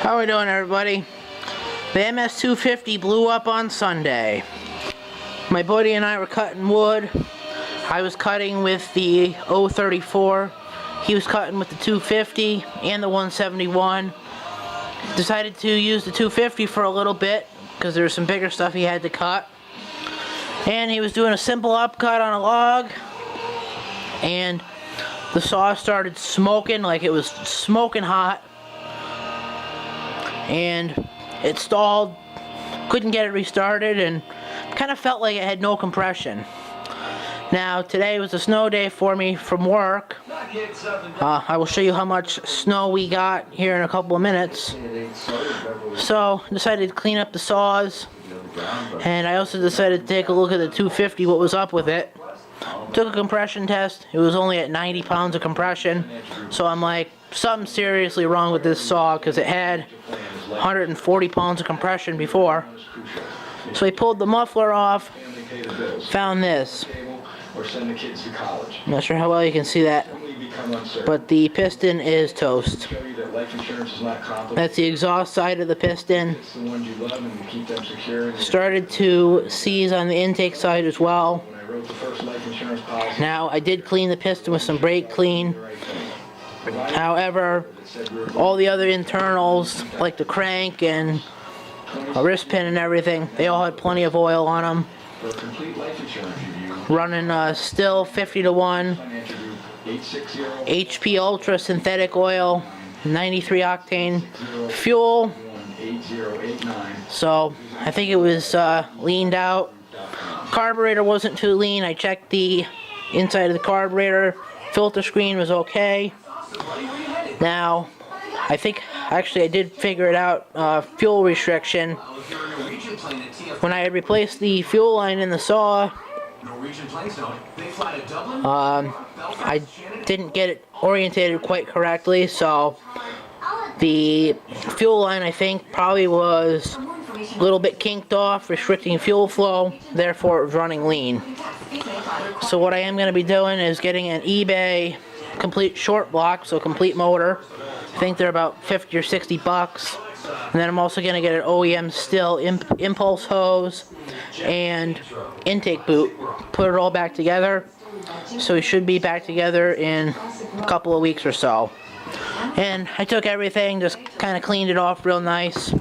How we doing, everybody? The MS-250 blew up on Sunday. My buddy and I were cutting wood. I was cutting with the 034. He was cutting with the 250 and the 171. Decided to use the 250 for a little bit because there was some bigger stuff he had to cut. And he was doing a simple upcut on a log, and the saw started smoking like it was smoking hot, and it stalled, couldn't get it restarted, and kind of felt like it had no compression. Now today was a snow day for me from work. I will show you how much snow we got here in a couple of minutes. So decided to clean up the saws, and I also decided to take a look at the 250, what was up with it. Took a compression test. It was only at 90 pounds of compression. So I'm like, something's seriously wrong with this saw, because it had 140 pounds of compression before. So I pulled the muffler off, found this. I'm not sure how well you can see that, but the piston is toast. That's the exhaust side of the piston. Started to seize on the intake side as well. Now, I did clean the piston with some brake clean. However, all the other internals, like the crank and a wrist pin and everything, they all had plenty of oil on them. Running still 50-to-1 HP Ultra synthetic oil, 93 octane fuel. So I think it was leaned out. Carburetor wasn't too lean. I checked the inside of the carburetor. Filter screen was okay. Now, I think actually I did figure it out. Fuel restriction. When I had replaced the fuel line in the saw, I didn't get it orientated quite correctly, so the fuel line, I think, probably was a little bit kinked off, restricting fuel flow, therefore it was running lean. So what I am going to be doing is getting an eBay complete short block, so complete motor. I think they're about 50 or 60 bucks. And then I'm also going to get an OEM Stihl impulse hose and intake boot. Put it all back together. So we should be back together in a couple of weeks or so. And I took everything, just kind of cleaned it off real nice.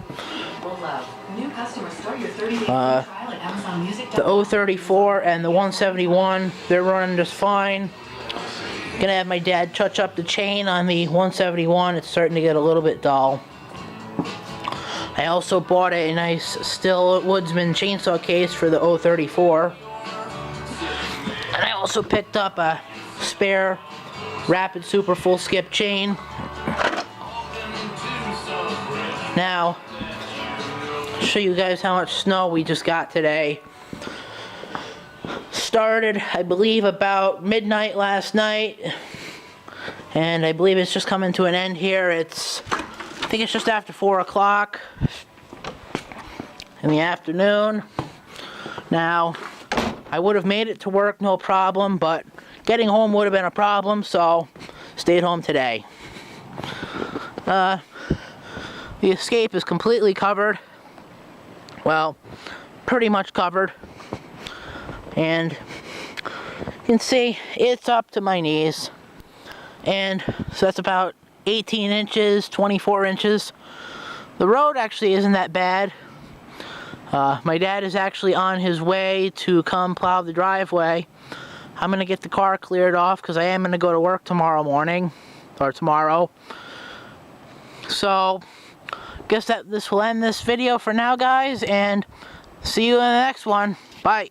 The 034 and the 171, they're running just fine. Gonna have my dad touch up the chain on the 171. It's starting to get a little bit dull. I also bought a nice Stihl Woodsman chainsaw case for the 034. And I also picked up a spare Rapid Super Full Skip chain. Now, I'll show you guys how much snow we just got today. Started, I believe, about midnight last night, and I believe it's just coming to an end here. I think it's just after 4 o'clock in the afternoon. Now, I would have made it to work no problem, but getting home would have been a problem, so stayed home today. The escape is completely covered. Well, pretty much covered. And you can see it's up to my knees. And so that's about 18 inches, 24 inches. The road actually isn't that bad. My dad is actually on his way to come plow the driveway. I'm going to get the car cleared off because I am going to go to work tomorrow morning, or tomorrow. So, guess that this will end this video for now, guys, and see you in the next one. Bye.